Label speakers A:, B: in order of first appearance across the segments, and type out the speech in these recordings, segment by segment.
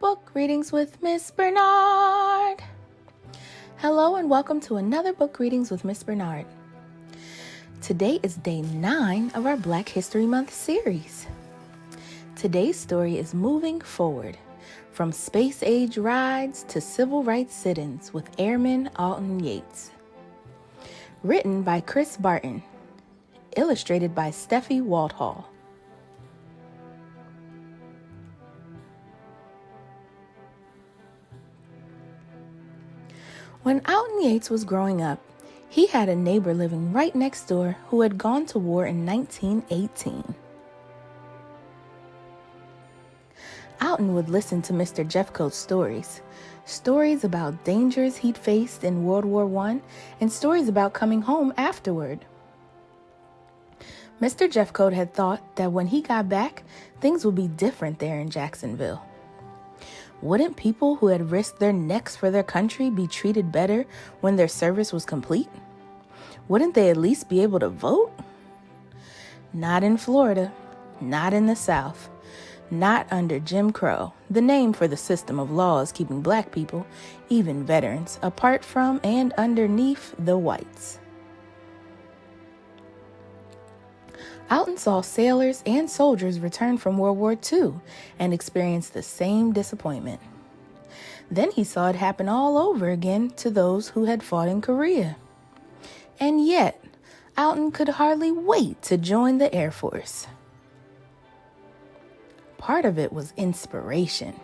A: Book Readings with Miss Bernard. Hello and welcome to another Book Readings with Miss Bernard. Today is day 9 of our Black History Month series. Today's story is Moving Forward, from space age rides to civil rights sit-ins with Airman Alton Yates. Written by Barton. Illustrated by Steffi Walthall. When Alton Yates was growing up, he had a neighbor living right next door who had gone to war in 1918. Alton would listen to Mr. Jeffcoat's stories about dangers he'd faced in World War I, and stories about coming home afterward. Mr. Jeffcoat had thought that when he got back, things would be different there in Jacksonville. Wouldn't people who had risked their necks for their country be treated better when their service was complete? Wouldn't they at least be able to vote? Not in Florida, not in the South, not under Jim Crow, the name for the system of laws keeping Black people, even veterans, apart from and underneath the whites. Alton saw sailors and soldiers return from World War II and experience the same disappointment. Then he saw it happen all over again to those who had fought in Korea. And yet, Alton could hardly wait to join the Air Force. Part of it was inspiration.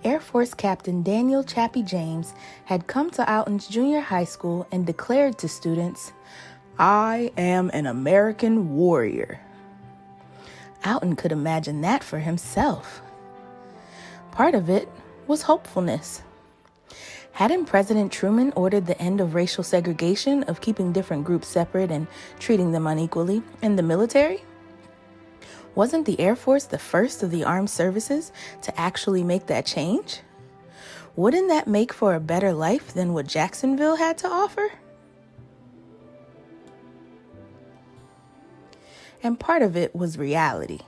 A: Air Force Captain Daniel Chappie James had come to Alton's junior high school and declared to students, "I am an American warrior." Alton could imagine that for himself. Part of it was hopefulness. Hadn't President Truman ordered the end of racial segregation, of keeping different groups separate and treating them unequally, in the military? Wasn't the Air Force the first of the armed services to actually make that change? Wouldn't that make for a better life than what Jacksonville had to offer? And part of it was reality.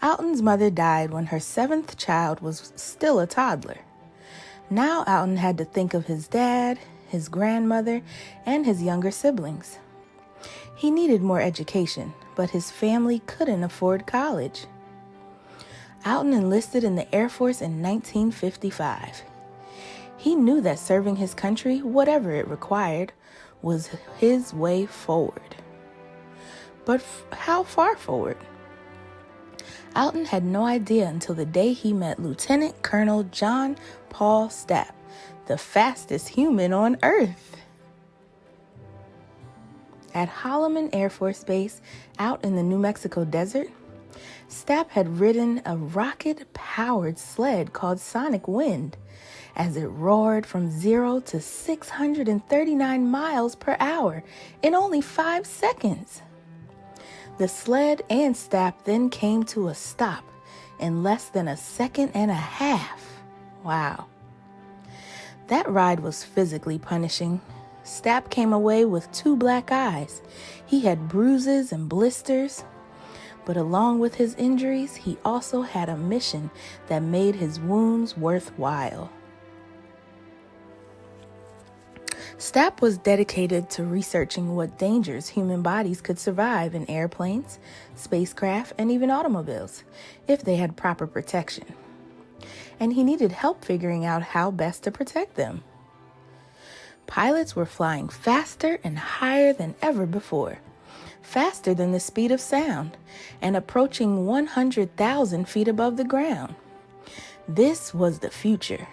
A: Alton's mother died when her 7th child was still a toddler. Now Alton had to think of his dad, his grandmother, and his younger siblings. He needed more education, but his family couldn't afford college. Alton enlisted in the Air Force in 1955. He knew that serving his country, whatever it required, was his way forward. But how far forward? Alton had no idea until the day he met Lieutenant Colonel John Paul Stapp, the fastest human on Earth. At Holloman Air Force Base, out in the New Mexico desert, Stapp had ridden a rocket-powered sled called Sonic Wind as it roared from 0 to 639 miles per hour in only 5 seconds. The sled and Stapp then came to a stop in less than a second and a half. Wow. That ride was physically punishing. Stapp came away with 2 black eyes. He had bruises and blisters. But along with his injuries, he also had a mission that made his wounds worthwhile. Stapp was dedicated to researching what dangers human bodies could survive in airplanes, spacecraft, and even automobiles, if they had proper protection. And he needed help figuring out how best to protect them. Pilots were flying faster and higher than ever before, faster than the speed of sound, and approaching 100,000 feet above the ground. This was the future.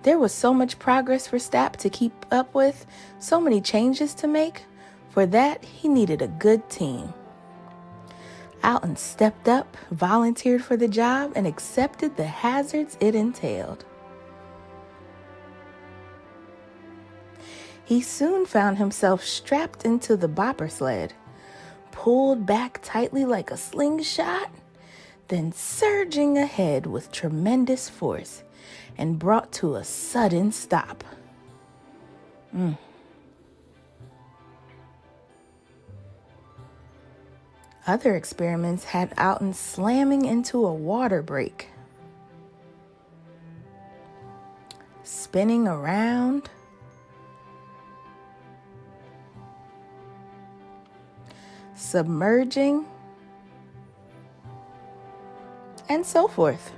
A: There was so much progress for Stapp to keep up with, so many changes to make. For that, he needed a good team. Alton stepped up, volunteered for the job, and accepted the hazards it entailed. He soon found himself strapped into the bopper sled, pulled back tightly like a slingshot, then surging ahead with tremendous force, and brought to a sudden stop. Other experiments had Alton slamming into a water break. spinning around, submerging, and so forth.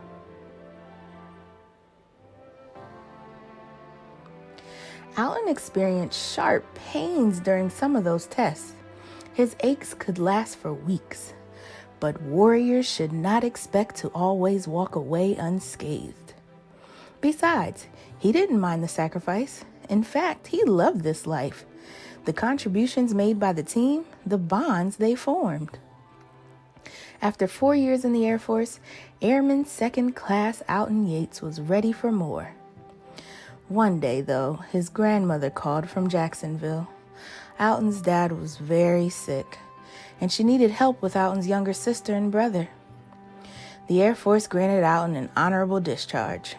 A: Alton experienced sharp pains during some of those tests. His aches could last for weeks, but warriors should not expect to always walk away unscathed. Besides, he didn't mind the sacrifice. In fact, he loved this life, the contributions made by the team, the bonds they formed. After 4 years in the Air Force, Airman Second Class Alton Yates was ready for more. One day, though, his grandmother called from Jacksonville. Alton's dad was very sick, and she needed help with Alton's younger sister and brother. The Air Force granted Alton an honorable discharge.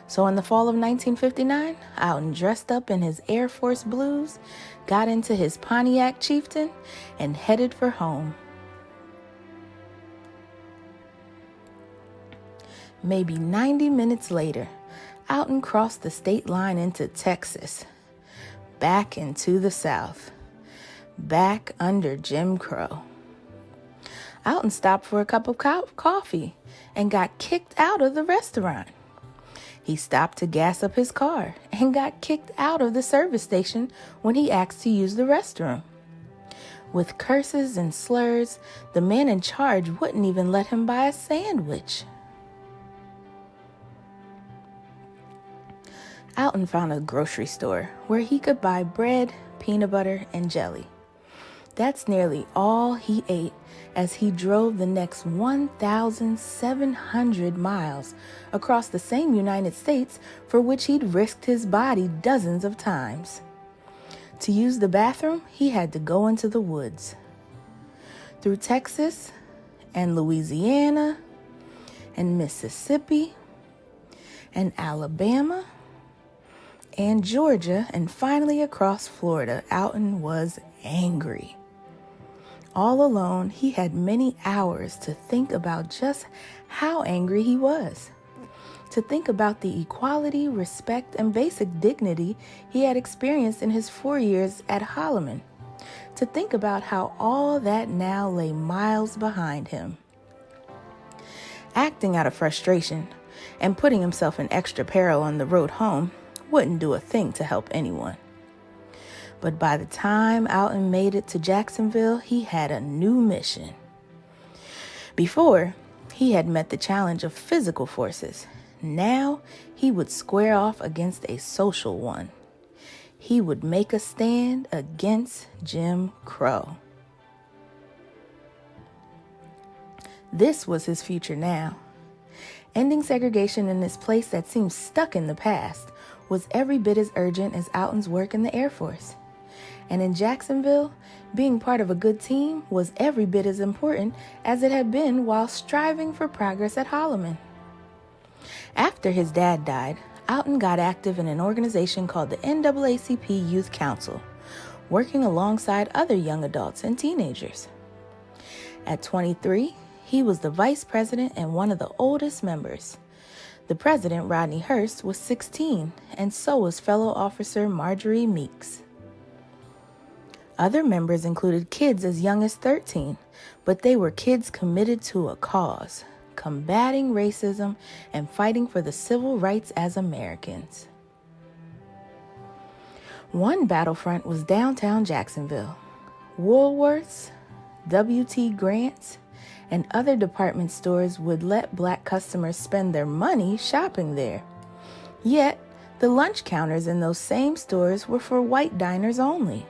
A: So in the fall of 1959, Alton dressed up in his Air Force blues, got into his Pontiac Chieftain, and headed for home. Maybe 90 minutes later, Alton crossed the state line into Texas, back into the South, back under Jim Crow. Alton stopped for a cup of coffee and got kicked out of the restaurant. He stopped to gas up his car and got kicked out of the service station when he asked to use the restroom. With curses and slurs, the man in charge wouldn't even let him buy a sandwich. Alton found a grocery store where he could buy bread, peanut butter, and jelly. That's nearly all he ate as he drove the next 1,700 miles across the same United States for which he'd risked his body dozens of times. To use the bathroom, he had to go into the woods. Through Texas and Louisiana and Mississippi and Alabama and Georgia, and finally across Florida, Alton was angry. All alone, he had many hours to think about just how angry he was, to think about the equality, respect, and basic dignity he had experienced in his 4 years at Holloman, to think about how all that now lay miles behind him. Acting out of frustration and putting himself in extra peril on the road home wouldn't do a thing to help anyone. But by the time Alton made it to Jacksonville, he had a new mission. Before, he had met the challenge of physical forces. Now, he would square off against a social one. He would make a stand against Jim Crow. This was his future now. Ending segregation in this place that seemed stuck in the past was every bit as urgent as Alton's work in the Air Force. And in Jacksonville, being part of a good team was every bit as important as it had been while striving for progress at Holloman. After his dad died, Alton got active in an organization called the NAACP Youth Council, working alongside other young adults and teenagers. At 23, he was the vice president and one of the oldest members. The president, Rodney Hurst, was 16, and so was fellow officer Marjorie Meeks. Other members included kids as young as 13, but they were kids committed to a cause, combating racism and fighting for the civil rights as Americans. One battlefront was downtown Jacksonville. Woolworths, W.T. Grant's, and other department stores would let black customers spend their money shopping there. Yet, the lunch counters in those same stores were for white diners only.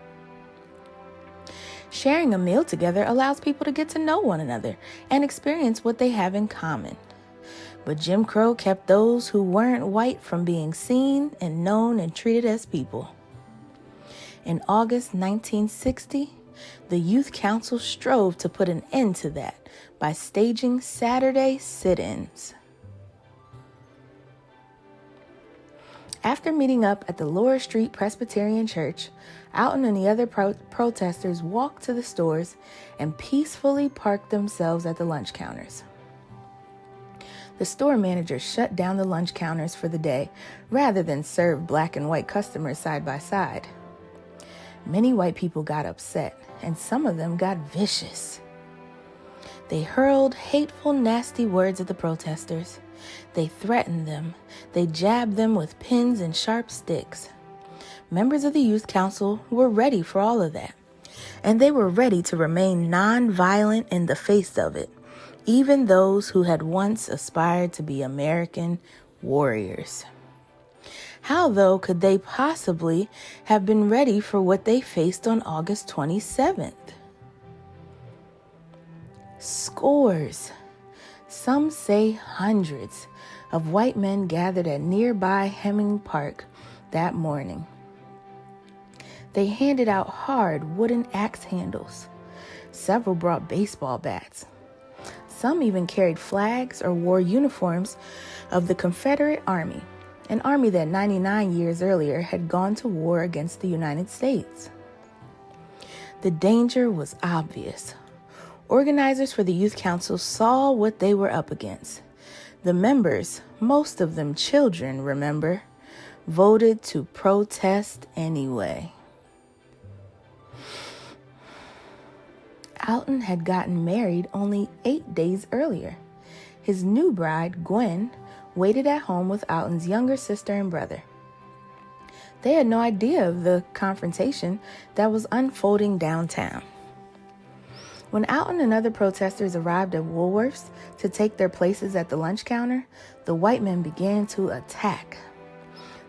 A: Sharing a meal together allows people to get to know one another and experience what they have in common. But Jim Crow kept those who weren't white from being seen and known and treated as people. In August 1960, the Youth Council strove to put an end to that by staging Saturday sit-ins. After meeting up at the Lower Street Presbyterian Church, Alton and the other protesters walked to the stores and peacefully parked themselves at the lunch counters. The store manager shut down the lunch counters for the day rather than serve black and white customers side by side. Many white people got upset, and some of them got vicious. They hurled hateful, nasty words at the protesters. They threatened them. They jabbed them with pins and sharp sticks. Members of the youth council were ready for all of that, and they were ready to remain non-violent in the face of it, even those who had once aspired to be American warriors. How, though, could they possibly have been ready for what they faced on August 27th? Scores, some say hundreds, of white men gathered at nearby Hemming Park that morning. They handed out hard wooden axe handles. Several brought baseball bats. Some even carried flags or wore uniforms of the Confederate Army, an army that 99 years earlier had gone to war against the United States. The danger was obvious. Organizers for the Youth Council saw what they were up against. The members, most of them children, remember, voted to protest anyway. Alton had gotten married only 8 days earlier. His new bride, Gwen, waited at home with Alton's younger sister and brother. They had no idea of the confrontation that was unfolding downtown. When Alton and other protesters arrived at Woolworth's to take their places at the lunch counter, the white men began to attack.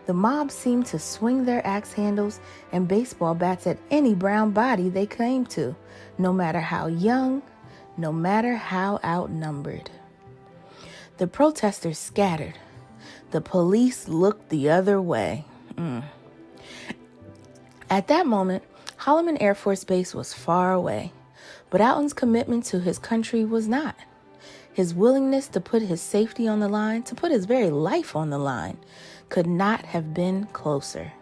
A: The mob seemed to swing their axe handles and baseball bats at any brown body they came to, no matter how young, no matter how outnumbered. The protesters scattered. The police looked the other way. At that moment, Holloman Air Force Base was far away, but Alton's commitment to his country was not. His willingness to put his safety on the line, to put his very life on the line, could not have been closer.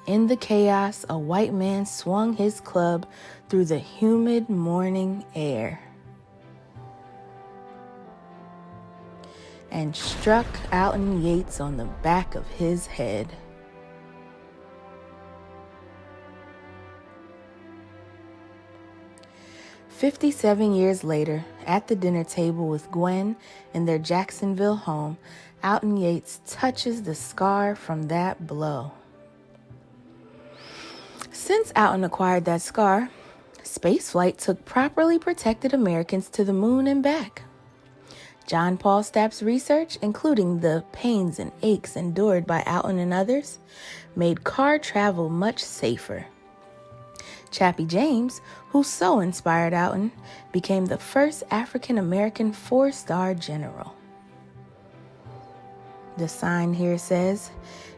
A: In the chaos, a white man swung his club through the humid morning air and struck Alton Yates on the back of his head. "57 years later, at the dinner table with Gwen in their Jacksonville home, Alton Yates touches the scar from that blow. Since Alton acquired that scar, spaceflight took properly protected Americans to the moon and back. John Paul Stapp's research, including the pains and aches endured by Alton and others, made car travel much safer. Chappie James, who so inspired Alton, became the first African-American 4-star general." The sign here says,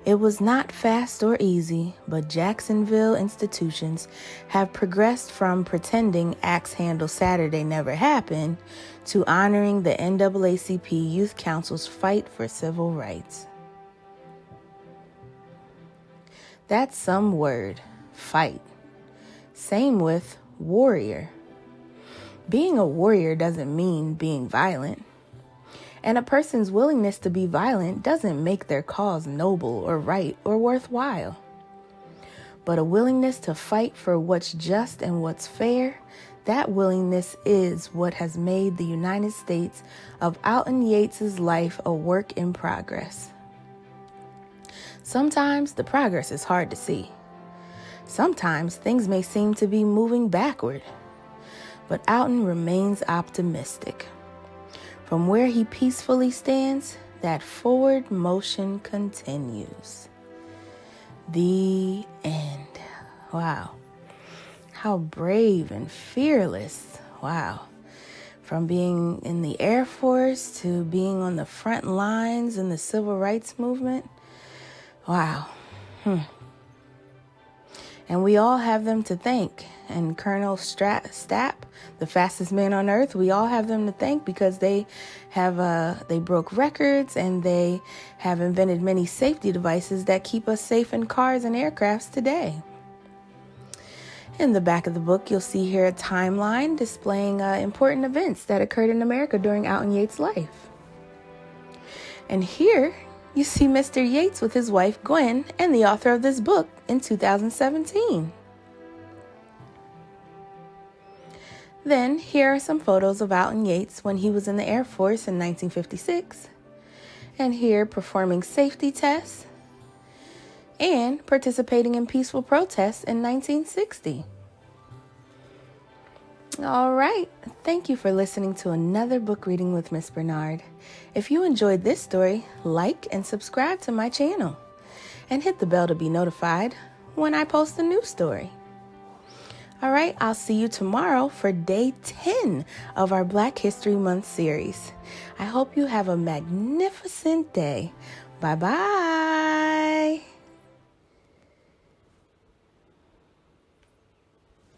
A: "It was not fast or easy, but Jacksonville institutions have progressed from pretending Axe Handle Saturday never happened to honoring the NAACP Youth Council's fight for civil rights." That's some word, fight. Same with warrior. Being a warrior doesn't mean being violent. And a person's willingness to be violent doesn't make their cause noble or right or worthwhile. But a willingness to fight for what's just and what's fair, that willingness is what has made the United States of Alton Yates' life a work in progress. Sometimes the progress is hard to see. Sometimes things may seem to be moving backward, but Alton remains optimistic. From where he peacefully stands, that forward motion continues. The end. Wow. How brave and fearless. Wow. From being in the Air Force to being on the front lines in the civil rights movement. Wow. And we all have them to thank. And Colonel Stapp, the fastest man on earth, we all have them to thank because they broke records and they have invented many safety devices that keep us safe in cars and aircrafts today. In the back of the book, you'll see here a timeline displaying important events that occurred in America during Alton Yates' life. And here you see Mr. Yates with his wife Gwen and the author of this book in 2017. Then here are some photos of Alton Yates when he was in the Air Force in 1956, and here performing safety tests and participating in peaceful protests in 1960. All right, thank you for listening to another book reading with Miss Bernard. If you enjoyed this story, like and subscribe to my channel, and hit the bell to be notified when I post a new story. All right, I'll see you tomorrow for day 10 of our Black History Month series. I hope you have a magnificent day. Bye-bye.